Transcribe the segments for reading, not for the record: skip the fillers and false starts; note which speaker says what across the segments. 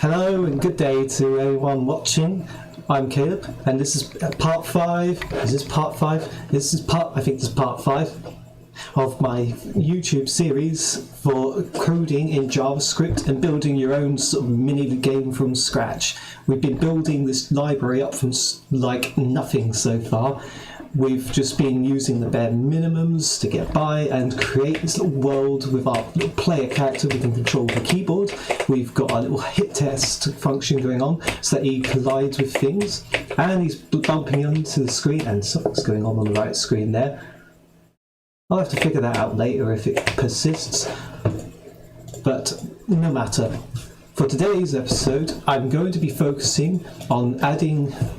Speaker 1: Hello and good day to everyone watching. I'm Caleb and this is part 5. Is this part 5? I think this is part 5 of my YouTube series for coding in JavaScript and building your own sort of mini game from scratch. We've been building this library up from like nothing so far. We've just been using the bare minimums to get by and create this little world with our little player character. We can control the keyboard. We've got our little hit test function going on so that he collides with things. And he's bumping onto the screen, and something's going on the right screen there. I'll have to figure that out later if it persists. But no matter. For today's episode, I'm going to be focusing on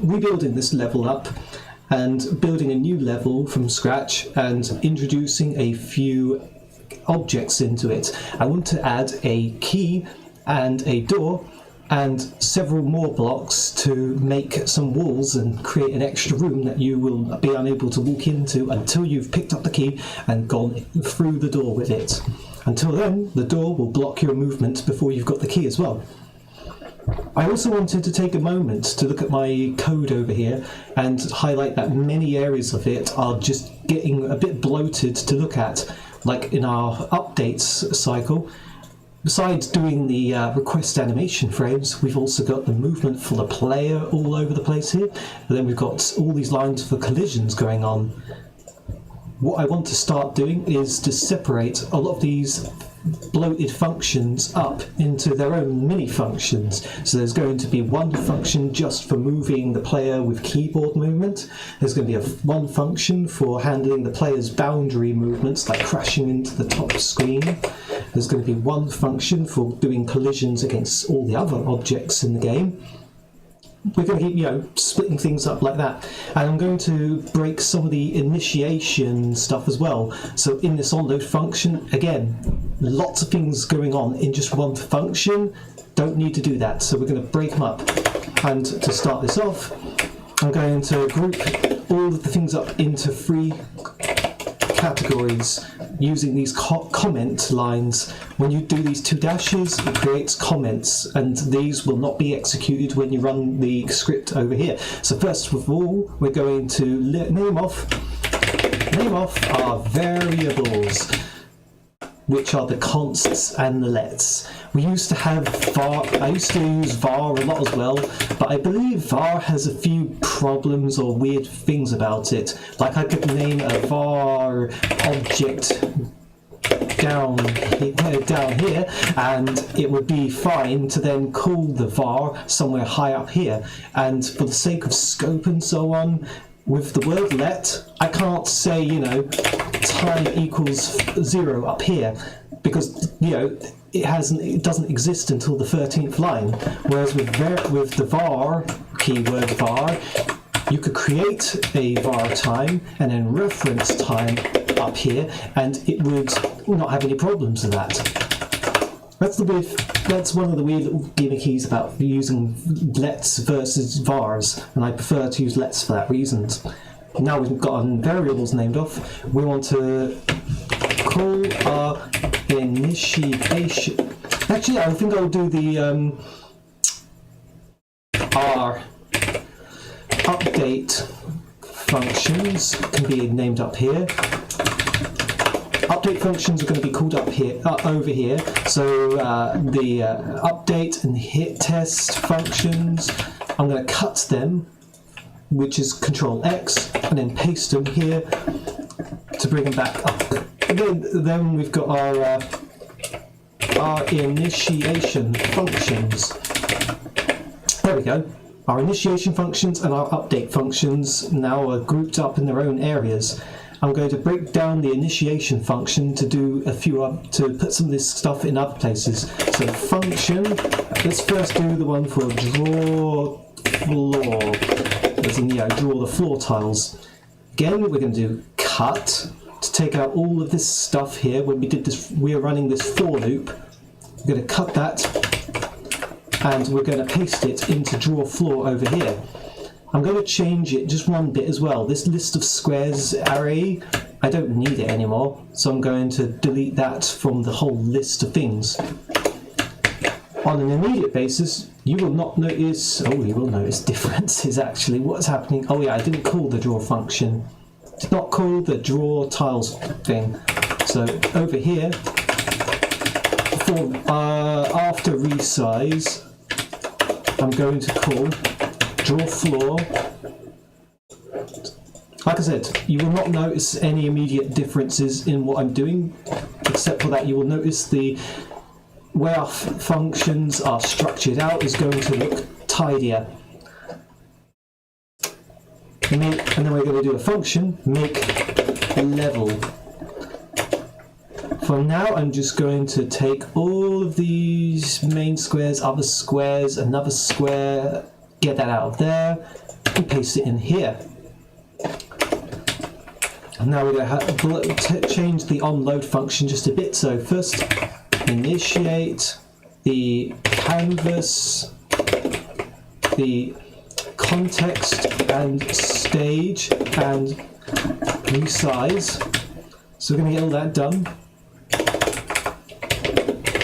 Speaker 1: rebuilding this level up and building a new level from scratch and introducing a few objects into it. I want to add a key and a door and several more blocks to make some walls and create an extra room that you will be unable to walk into until you've picked up the key and gone through the door with it. Until then, the door will block your movement before you've got the key as well. I also wanted to take a moment to look at my code over here and highlight that many areas of it are just getting a bit bloated to look at, like in our updates cycle. Besides doing the request animation frames, we've also got the movement for the player all over the place here, and then we've got all these lines for collisions going on. What I want to start doing is to separate a lot of these bloated functions up into their own mini functions. So there's going to be one function just for moving the player with keyboard movement. There's going to be one function for handling the player's boundary movements, like crashing into the top screen. There's going to be one function for doing collisions against all the other objects in the game. We're going to keep, splitting things up like that. And I'm going to break some of the initiation stuff as well. So in this onload function, again, lots of things going on in just one function. Don't need to do that. So we're going to break them up. And to start this off, I'm going to group all of the things up into 3 categories using these comment lines. When you do these 2 dashes, it creates comments, and these will not be executed when you run the script over here. So first of all, we're going to name off our variables, which are the consts and the lets. We used to have var. I used to use var a lot as well, but I believe var has a few problems or weird things about it. Like I could name a var object down here, and it would be fine to then call the var somewhere high up here. And for the sake of scope and so on, with the word let, I can't say, time equals 0 up here, because it doesn't exist until the 13th line. Whereas with the var keyword var, you could create a var time and then reference time up here, and it would not have any problems with that. That's one of the weird little gimmickies about using lets versus vars, and I prefer to use lets for that reason. Now we've got our variables named off, we want to call our initiation. Actually, I think I'll do the our update functions can be named up here. Update functions are going to be called up here, over here. So the update and hit test functions, I'm going to cut them, which is Control X, and then paste them here to bring them back up. And then we've got our initiation functions. There we go. Our initiation functions and our update functions now are grouped up in their own areas. I'm going to break down the initiation function to do to put some of this stuff in other places. So function, let's first do the one for draw floor, as in draw the floor tiles. Again, we're going to do cut to take out all of this stuff here. When we are running this for loop. We're going to cut that, and we're going to paste it into draw floor over here. I'm going to change it just one bit as well. This list of squares array, I don't need it anymore, so I'm going to delete that from the whole list of things. on an immediate basis, you will not notice, you will notice differences actually. What's happening? Oh yeah, I didn't call the draw function. Did not call the draw tiles thing. So over here, after resize, I'm going to call draw floor. Like I said, you will not notice any immediate differences in what I'm doing, except for that you will notice the where our functions are structured out is going to look tidier. And then we're going to do a function, make level. For now, I'm just going to take all of these main squares, other squares, another square, get that out of there, and paste it in here. And now we're going to change the onload function just a bit. So first, initiate the canvas, the context and stage, and resize. So we're going to get all that done.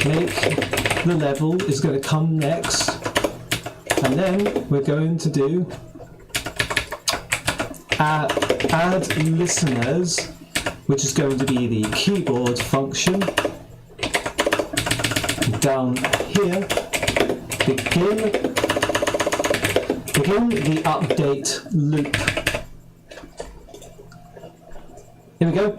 Speaker 1: Make the level is going to come next, and then we're going to do add listeners, which is going to be the keyboard function. Down here, begin the update loop. Here we go.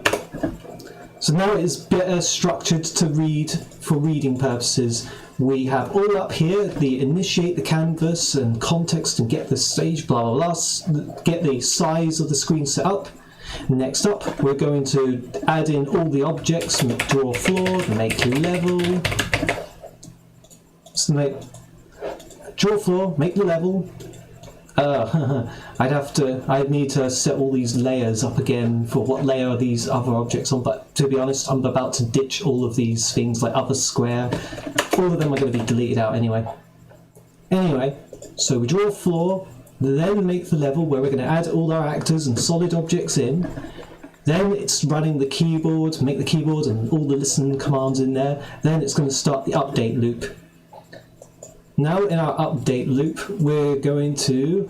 Speaker 1: So now it is better structured to read for reading purposes. We have all up here the initiate the canvas and context and get the stage, blah blah blah, get the size of the screen set up. Next up, we're going to add in all the objects, draw floor, make level. So draw floor, make the level. I'd need to set all these layers up again for what layer are these other objects on, but to be honest, I'm about to ditch all of these things like other square. All of them are going to be deleted out anyway. Anyway, so we draw a floor, then make the level where we're going to add all our actors and solid objects in. Then it's running the keyboard, make the keyboard and all the listen commands in there. Then it's going to start the update loop. Now in our update loop, we're going to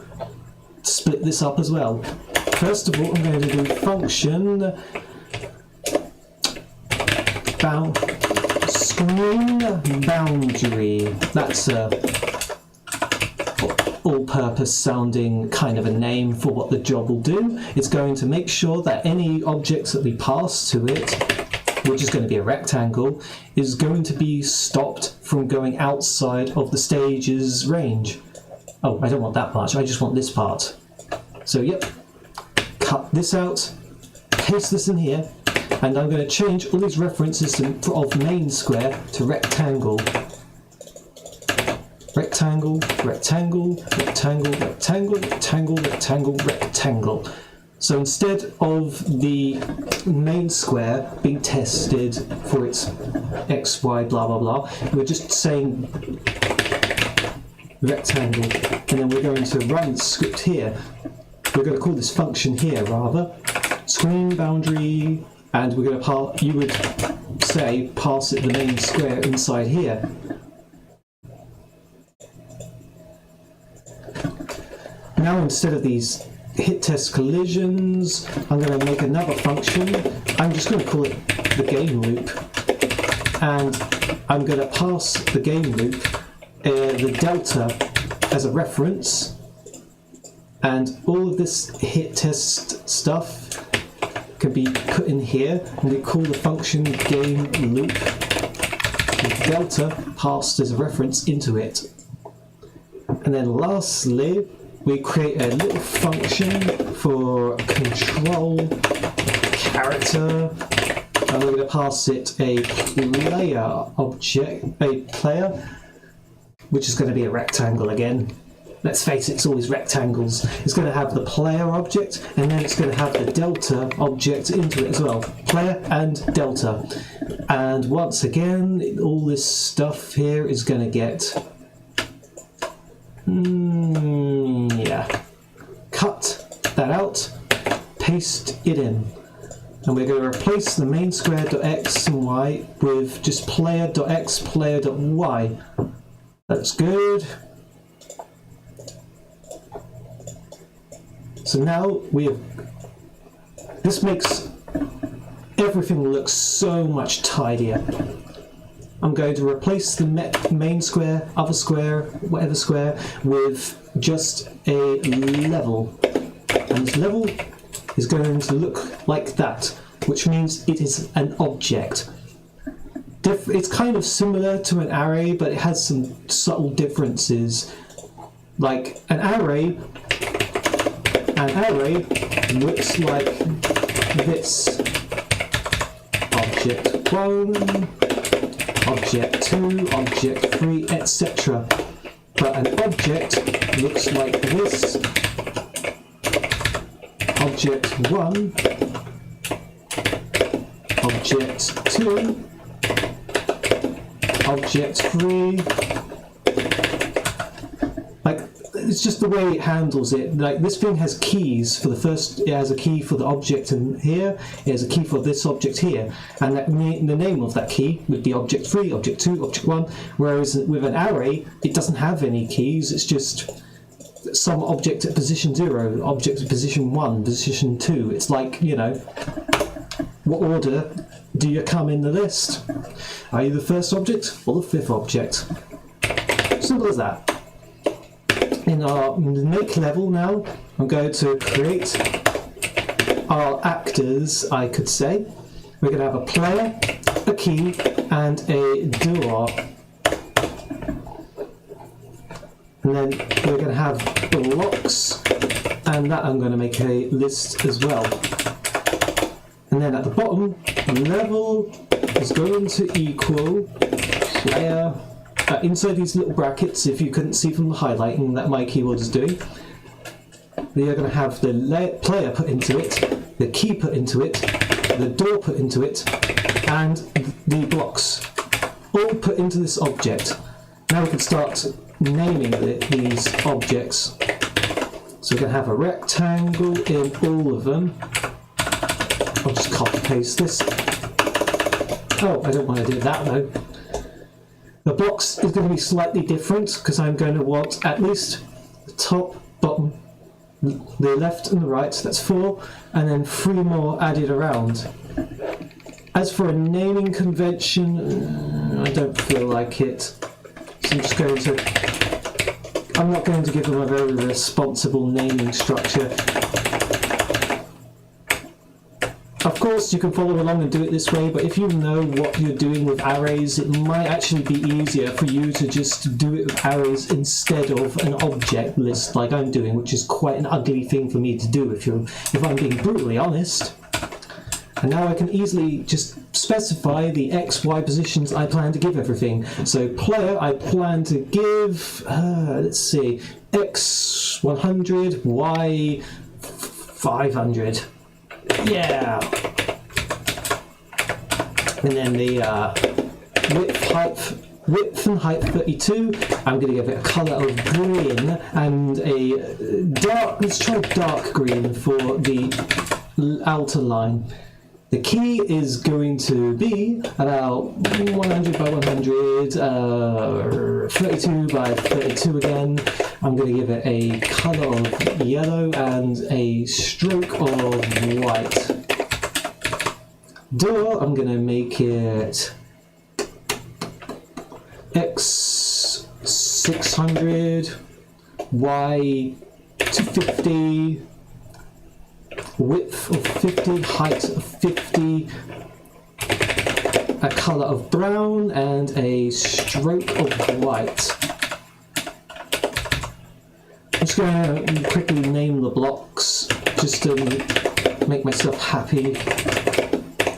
Speaker 1: split this up as well. First of all, I'm going to do function screen boundary. That's a all-purpose sounding kind of a name for what the job will do. It's going to make sure that any objects that we pass to it, which is going to be a rectangle, is going to be stopped from going outside of the stage's range. Oh, I don't want that much, I just want this part. So yep, cut this out, paste this in here, and I'm going to change all these references of main square to rectangle. Rectangle, rectangle, rectangle, rectangle, rectangle, rectangle, rectangle. So instead of the main square being tested for its x, y, blah, blah, blah, we're just saying rectangle, and then we're going to run the script here. We're going to call this function here, rather, screen boundary, and we're going to you would say pass it the main square inside here. Now instead of these hit test collisions, I'm going to make another function. I'm just going to call it the game loop, and I'm going to pass the game loop the delta as a reference, and all of this hit test stuff can be put in here, and we call the function game loop with delta passed as a reference into it. And then lastly, we create a little function for control character, and we're going to pass it a player object, a player, which is going to be a rectangle again. Let's face it, it's always rectangles. It's going to have the player object, and then it's going to have the delta object into it as well. Player and delta. And once again, all this stuff here is going to get... yeah. Cut that out, paste it in. And we're going to replace the main square.x and y with just player.x, player.y. That's good. So now this makes everything look so much tidier. I'm going to replace the main square, other square, whatever square, with just a level. And this level is going to look like that, which means it is an object. It's kind of similar to an array, but it has some subtle differences. Like an array looks like this. Object 1, object 2, object 3, etc. But an object looks like this. Object 1, object 2, object 3. Like, it's just the way it handles it. Like, this thing has keys for the first, it has a key for the object in here, it has a key for this object here, and the name of that key would be object 3, object 2, object 1, whereas with an array, it doesn't have any keys, it's just some object at position 0, object at position 1, position 2. It's like, you know, what order do you come in the list? Are you the first object or the fifth object? Simple as that. In our make level now, I'm going to create our actors, I could say. We're going to have a player, a key, and a doer. And then we're going to have blocks, and that I'm going to make a list as well. And then at the bottom, level is going to equal player. Inside these little brackets, if you couldn't see from the highlighting that my keyboard is doing, you're going to have the player put into it, the key put into it, the door put into it, and the blocks all put into this object. Now we can start naming these objects. So we're going to have a rectangle in all of them. I'll just copy paste this. Oh, I don't want to do that though. The box is going to be slightly different because I'm going to want at least the top, bottom, the left and the right, that's 4, and then 3 more added around. As for a naming convention, I don't feel like it. So I'm not going to give them a very responsible naming structure. Of course, you can follow along and do it this way, but if you know what you're doing with arrays, it might actually be easier for you to just do it with arrays instead of an object list like I'm doing, which is quite an ugly thing for me to do if I'm being brutally honest. And now I can easily just specify the X, Y positions I plan to give everything. So player, I plan to give, let's see, X 100, Y 500. Yeah! And then the width and height 32. I'm going to give it a colour of green and a dark, let's try dark green for the outer line. The key is going to be about 100 by 100, 32 by 32 again. I'm going to give it a colour of yellow and a stroke of white. Door, I'm going to make it X 600, Y 250, width of 50, height of 50, a colour of brown and a stroke of white. I'm just going to quickly name the blocks just to make myself happy.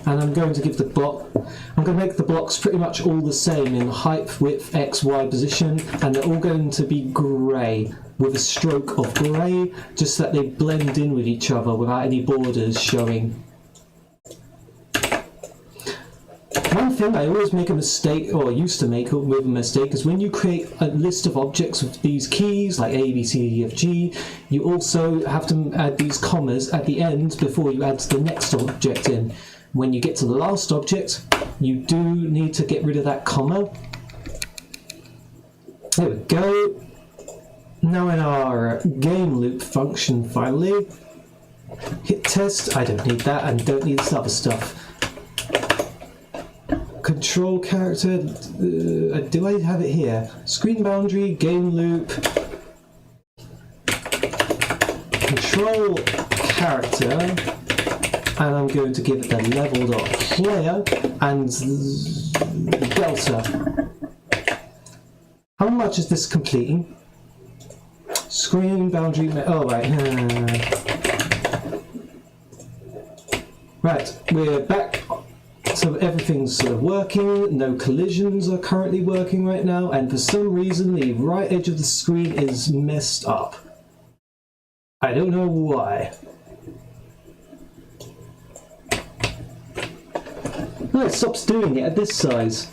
Speaker 1: And I'm going to give I'm going to make the blocks pretty much all the same in height, width, X, Y position, and they're all going to be grey with a stroke of grey, just so that they blend in with each other without any borders showing. One thing I always make a mistake, or used to make with a mistake, is when you create a list of objects with these keys, like A, B, C, D, F, G, you also have to add these commas at the end before you add the next object in. When you get to the last object, you do need to get rid of that comma. There we go. Now in our game loop function, finally, hit test. I don't need that, and don't need this other stuff. Control character, do I have it here? Screen boundary, game loop, control character, and I'm going to give it the level.player and delta. How much is this completing? Screen boundary, oh right. Right, we're back. So everything's sort of working, no collisions are currently working right now, and for some reason the right edge of the screen is messed up. I don't know why. No, it stops doing it at this size.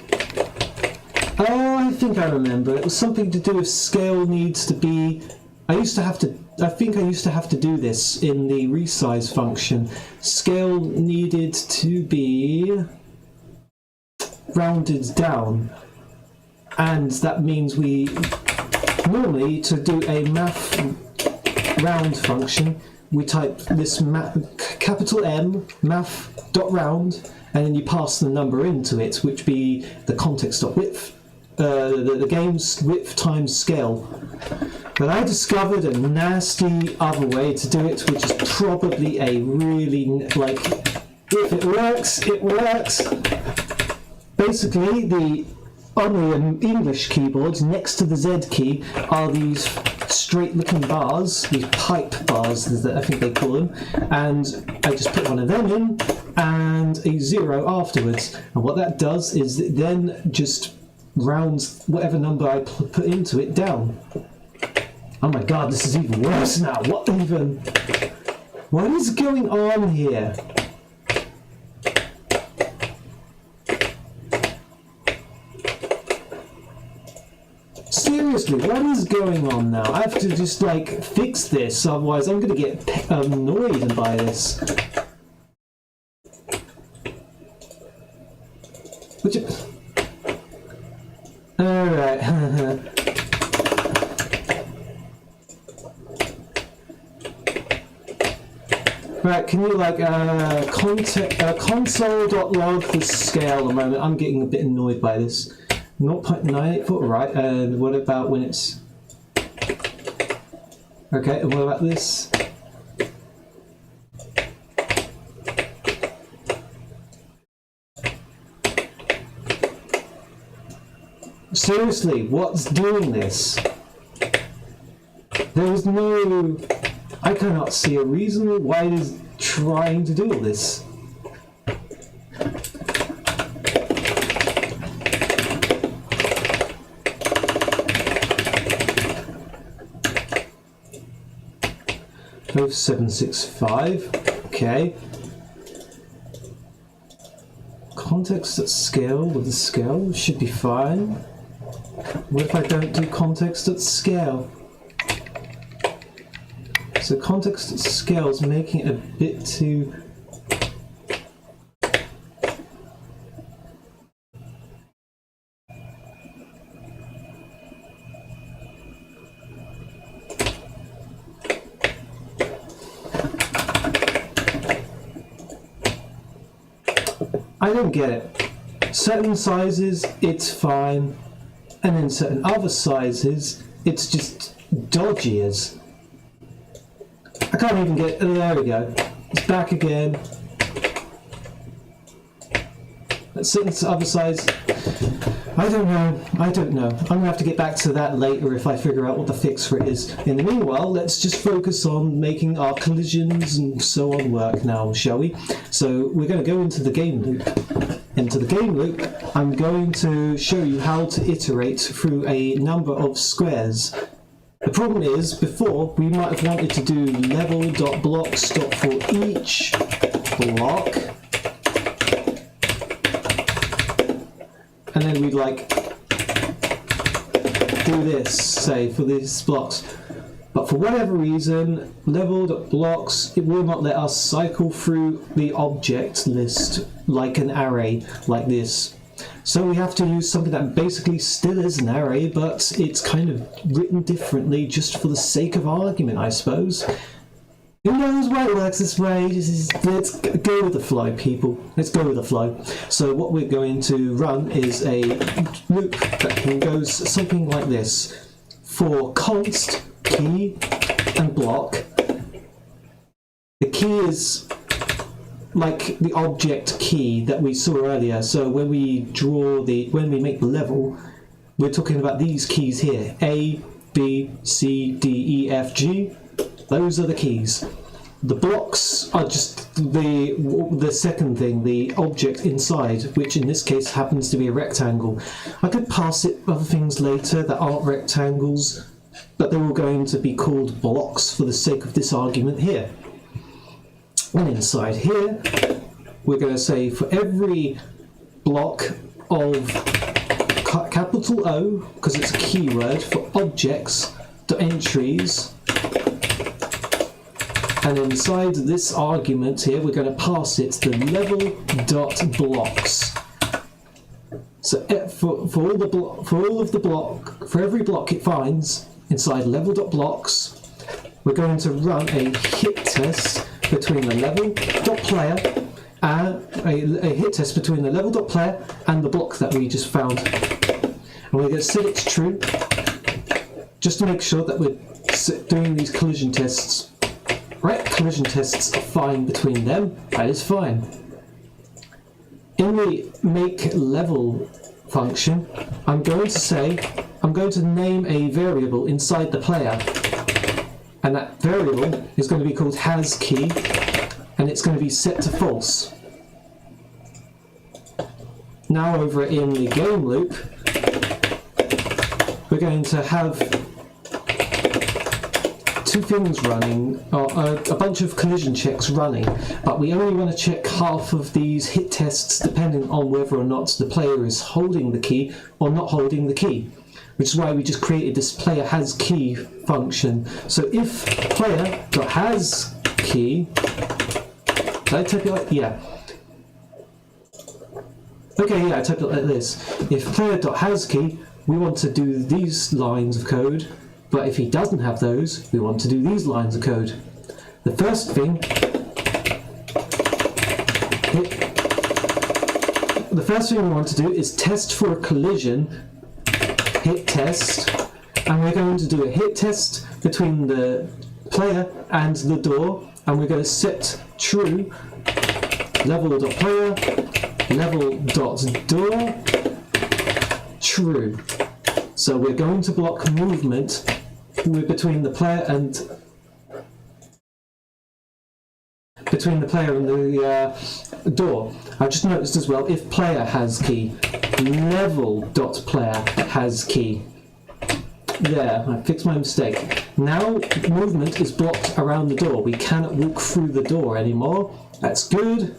Speaker 1: Oh, I think I remember. It was something to do with scale needs to be... I think I used to have to do this in the resize function. Scale needed to be rounded down, and that means we normally, to do a math round function, we type this capital M math.round, and then you pass the number into it, which be the context.width, the game's width times scale. But I discovered a nasty other way to do it, which is probably a really, like, if it works, it works. Basically, on the English keyboards, next to the Z key, are these straight-looking bars, these pipe bars, that I think they call them, and I just put one of them in, and a 0 afterwards. And what that does is it then just rounds whatever number I put into it down. Oh my god, this is even worse now. What is going on here? Seriously, what is going on now? I have to just, like, fix this, otherwise I'm going to get annoyed by this. Alright. Right, can you like console.log the scale a moment? I'm getting a bit annoyed by this. 0.984, right, and what about when it's... Okay, and what about this? Seriously, what's doing this? There is no... I cannot see a reason why it is trying to do all this. Both 765, okay. Context at scale with the scale should be fine. What if I don't do context at scale? So context at scale is making it a bit too... I don't get it. Certain sizes, it's fine, and then certain other sizes, it's just dodgy as. I can't even get, there we go. It's back again. Certain other size, I don't know. I'm gonna have to get back to that later if I figure out what the fix for it is. In the meanwhile, let's just focus on making our collisions and so on work now, shall we? So we're going to go into the game loop. Into the game loop, I'm going to show you how to iterate through a number of squares. The problem is, before, we might have wanted to do level.blocks for each block. And then we'd like do this, say, for these blocks. But for whatever reason, level.blocks, it will not let us cycle through the object list like an array, like this. So we have to use something that basically still is an array, but it's kind of written differently just for the sake of argument, I suppose. Who knows why it works this way? Let's go with the flow, people. Let's go with the flow. So what we're going to run is a loop that goes something like this. For const, key, and block, the key is like the object key that we saw earlier. So when we make the level, we're talking about these keys here. A, B, C, D, E, F, G. Those are the keys. The blocks are just the second thing, the object inside, which in this case happens to be a rectangle. I could pass it other things later that aren't rectangles, but they're all going to be called blocks for the sake of this argument here. And inside here, we're going to say for every block of capital O, because it's a keyword, for objects, the entries, and inside this argument here, we're going to pass it the level.blocks. So for every block it finds inside level.blocks, we're going to run a hit test between the level.player and a hit test between the level.player and the block that we just found. And we're going to set it to true, just to make sure that we're doing these collision tests. Right, collision tests are fine between them. That is fine. In the make level function, I'm going to name a variable inside the player, and that variable is going to be called hasKey, and it's going to be set to false. Now over in the game loop, we're going to have two things running, a bunch of collision checks running, but we only want to check half of these hit tests depending on whether or not the player is holding the key or not holding the key, which is why we just created this player has key function. So if player.hasKey, did I type it like, yeah. Okay, yeah, I typed it like this. If player.hasKey, we want to do these lines of code, but if he doesn't have those, we want to do these lines of code. The first thing we want to do is test for a collision, hit test, and we're going to do a hit test between the player and the door, and we're going to set true level.player, level.door, true. So we're going to block movement between the player and the door. I've just noticed as well, if player has key, level.player has key. There, I fixed my mistake. Now movement is blocked around the door. We cannot walk through the door anymore. That's good.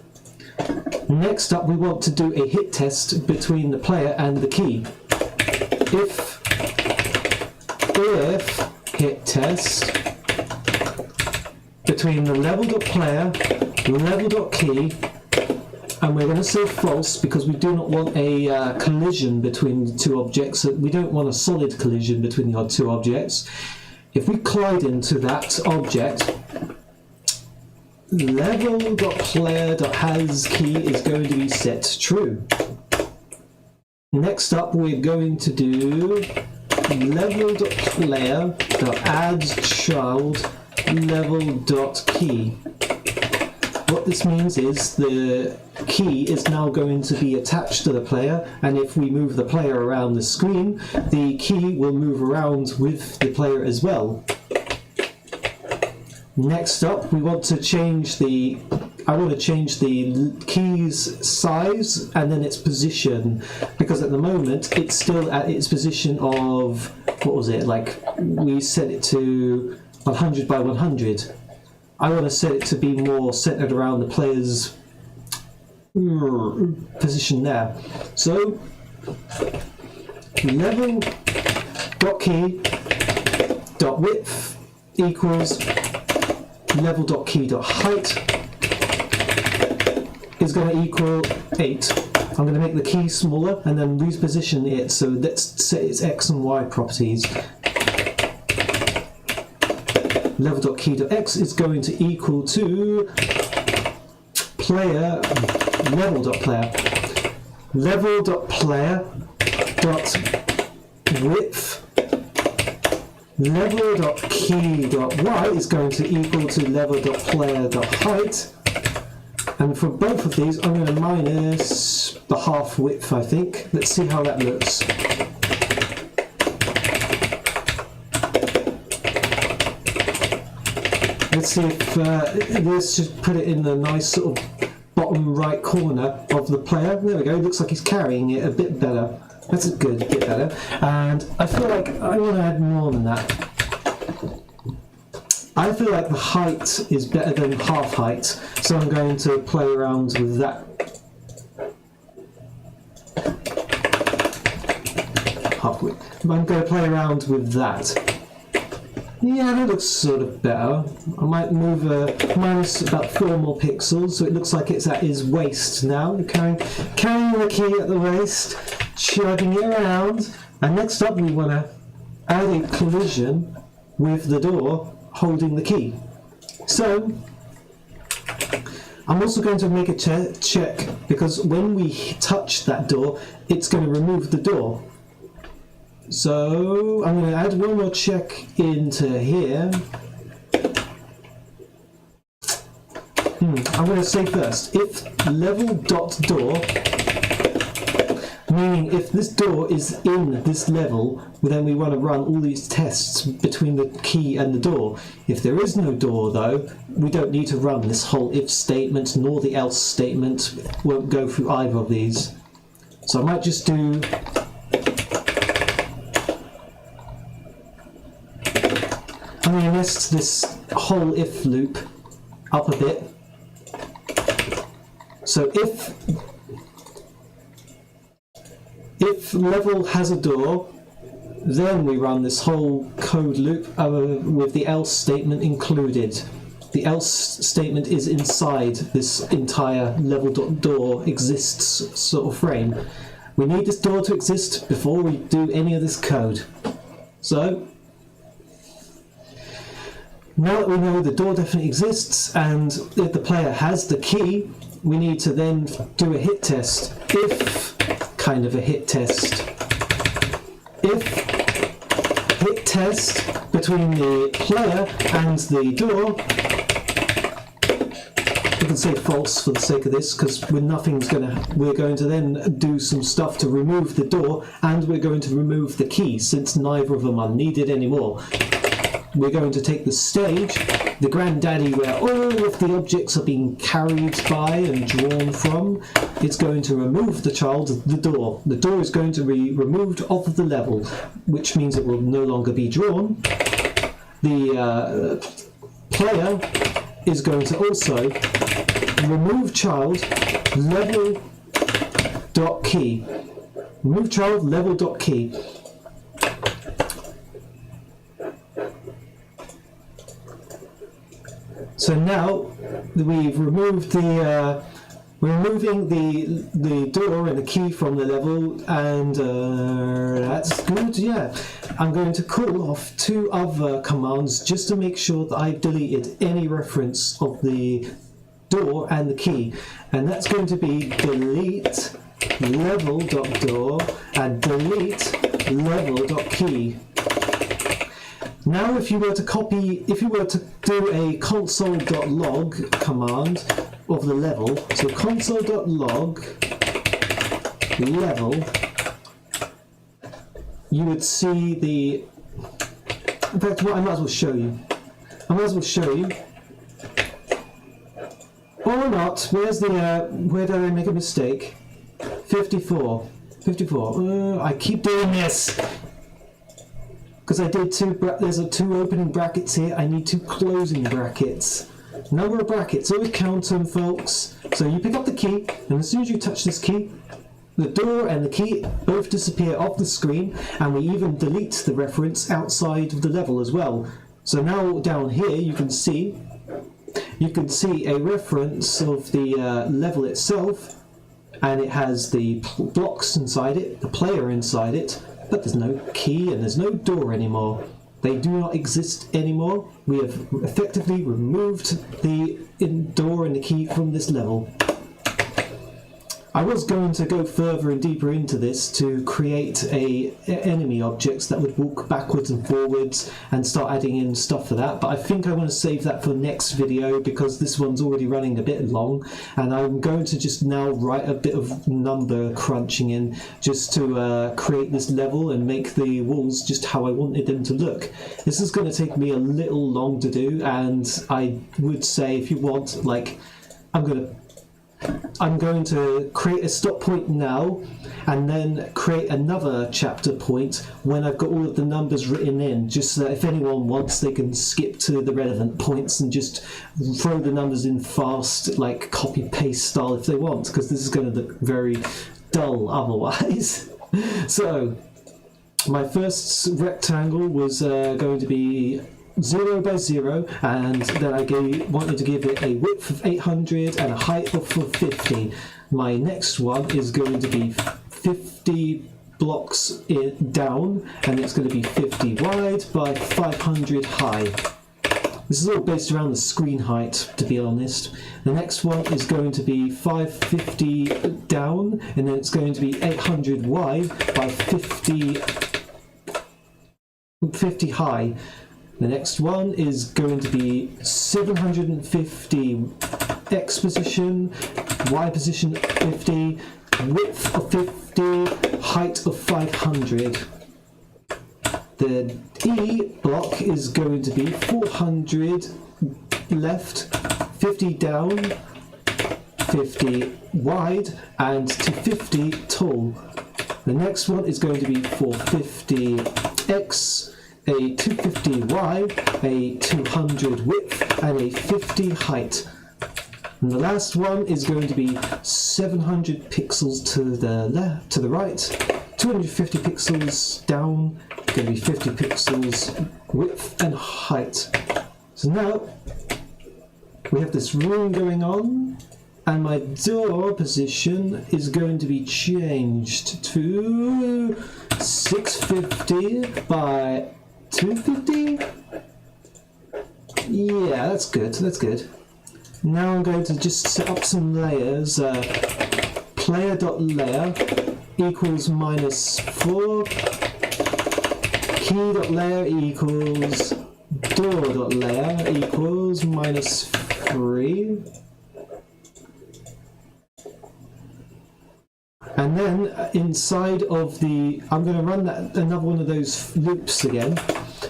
Speaker 1: Next up, we want to do a hit test between the player and the key. If hit test between the level.player, level.key, and we're going to say false because we do not want a collision between the two objects. We don't want a solid collision between the two objects. If we collide into that object, level.player.hasKey is going to be set to true. Next up, we're going to do level.player.addChild level.key. What this means is the key is now going to be attached to the player, and if we move the player around the screen, the key will move around with the player as well. Next up, we want to change the key's size and then its position, because at the moment it's still at its position of, what was it, like we set it to 100 by 100. I want to set it to be more centered around the player's position there. So level.key.width equals level.key.height is going to equal 8. I'm going to make the key smaller and then reposition it. So let's set its x and y properties. Level.key.x is going to equal to player level.player. Level.player.width. Level.key.y is going to equal to level.player.height. And for both of these, I'm going to minus the half width, I think. Let's see how that looks. Let's see if let's just put it in the nice sort of bottom right corner of the player. There we go. It looks like he's carrying it a bit better. That's a good bit better. And I feel like I want to add more than that. I feel like the height is better than half height, so I'm going to play around with that. Half width. I'm going to play around with that. Yeah, that looks sort of better. I might move minus about 4 more pixels, so it looks like it's at his waist now. Carrying the key at the waist, chugging it around. And next up, we want to add a collision with the door holding the key. So I'm also going to make a check, because when we touch that door, it's going to remove the door. So I'm going to add one more check into here. I'm going to say first, if level.door, meaning if this door is in this level, then we want to run all these tests between the key and the door. If there is no door though, we don't need to run this whole if statement nor the else statement. Won't go through either of these. So I might just do I'm going to nest this whole if loop up a bit. So if level has a door, then we run this whole code loop with the else statement included. The else statement is inside this entire level.door exists sort of frame. We need this door to exist before we do any of this code. So now that we know the door definitely exists, and if the player has the key, we need to then do a hit test. If kind of a hit test. If hit test between the player and the door, we can say false for the sake of this, because we're going to then do some stuff to remove the door, and we're going to remove the key, since neither of them are needed anymore. We're going to take the stage, the granddaddy where all of the objects are being carried by and drawn from. It's going to remove the child, the door. The door is going to be removed off of the level, which means it will no longer be drawn. The player is going to also remove child level.key. Remove child level.key. So now we've removed we're removing the door and the key from the level, and that's good, yeah. I'm going to call off 2 other commands just to make sure that I've deleted any reference of the door and the key. And that's going to be delete level.door and delete level.key. Now if you were to do a console.log command of the level, so console.log level, you would see the, in fact, I might as well show you. Or not. Where's the, where did I make a mistake? 54. I keep doing this! Because I did there's 2 opening brackets here, I need 2 closing brackets. Number of brackets, always count them, folks. So you pick up the key, and as soon as you touch this key, the door and the key both disappear off the screen, and we even delete the reference outside of the level as well. So now down here you can see a reference of the level itself, and it has the blocks inside it, the player inside it, but there's no key and there's no door anymore. They do not exist anymore. We have effectively removed the door and the key from this level. I was going to go further and deeper into this to create enemy objects that would walk backwards and forwards and start adding in stuff for that, but I think I want to save that for next video because this one's already running a bit long, and I'm going to just now write a bit of number crunching in just to create this level and make the walls just how I wanted them to look. This is going to take me a little long to do, and I would say if you want, like, I'm going to create a stop point now and then create another chapter point when I've got all of the numbers written in, just so that if anyone wants they can skip to the relevant points and just throw the numbers in fast, like copy paste style if they want, because this is going to look very dull otherwise. So my first rectangle was going to be 0 by 0, and then I wanted to give it a width of 800 and a height of 50. My next one is going to be 50 blocks down, and it's going to be 50 wide by 500 high. This is all based around the screen height, to be honest. The next one is going to be 550 down, and then it's going to be 800 wide by 50 high. The next one is going to be 750 X position, Y position 50, width of 50, height of 500. The E block is going to be 400 left, 50 down, 50 wide, and to 50 tall. The next one is going to be 450 X, a 250 wide, a 200 width, and a 50 height. And the last one is going to be 700 pixels to the left, to the right, 250 pixels down, going to be 50 pixels width and height. So now we have this room going on, and my door position is going to be changed to 650 by 250? Yeah, that's good, that's good. Now I'm going to just set up some layers. Player.layer equals -4. Key.layer equals door.layer equals -3. And then inside of I'm going to run another one of those loops again,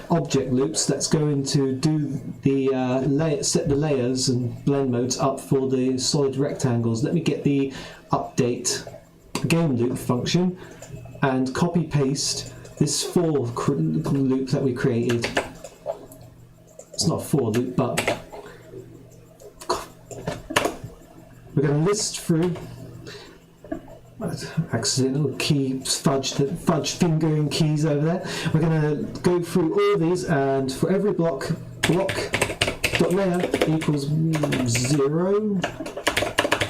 Speaker 1: object loops, that's going to do the set the layers and blend modes up for the solid rectangles. Let me get the update game loop function and copy paste this for loop that we created. It's not a for loop, but we're going to list through. Accidental key fudge fingering keys over there. We're going to go through all of these, and for every block.layer equals 0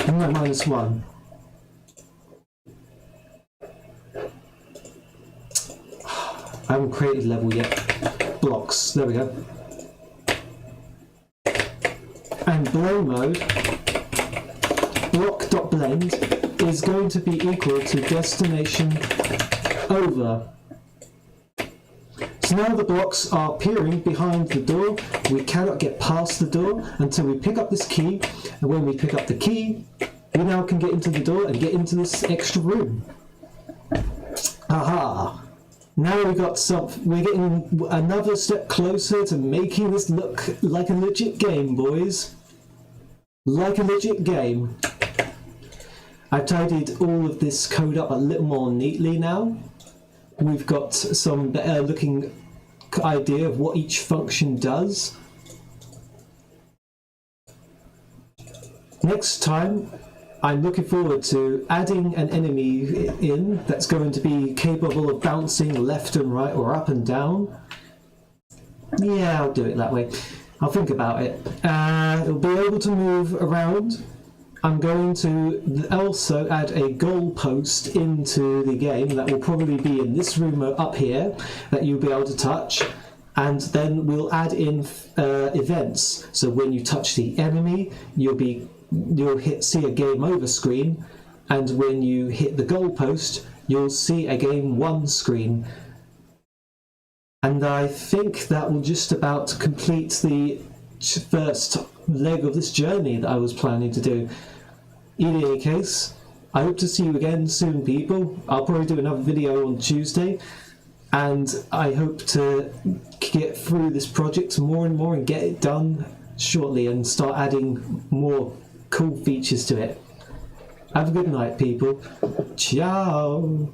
Speaker 1: and then -1. I haven't created level yet. Blocks, there we go. And blend mode, block.blend is going to be equal to destination over. So now the blocks are peering behind the door. We cannot get past the door until we pick up this key, and when we pick up the key, we now can get into the door and get into this extra room. Aha! Now we're getting another step closer to making this look like a legit game, boys. Like a legit game. I've tidied all of this code up a little more neatly now. We've got some better looking idea of what each function does. Next time, I'm looking forward to adding an enemy in that's going to be capable of bouncing left and right or up and down. Yeah, I'll do it that way. I'll think about it. It'll be able to move around, I'm going to also add a goalpost into the game that will probably be in this room up here that you'll be able to touch, and then we'll add in events. So when you touch the enemy, you'll see a game over screen, and when you hit the goalpost, you'll see a game 1 screen. And I think that will just about complete the first leg of this journey that I was planning to do. In any case, I hope to see you again soon, people. I'll probably do another video on Tuesday, and I hope to get through this project more and more and get it done shortly and start adding more cool features to it. Have a good night, people. Ciao!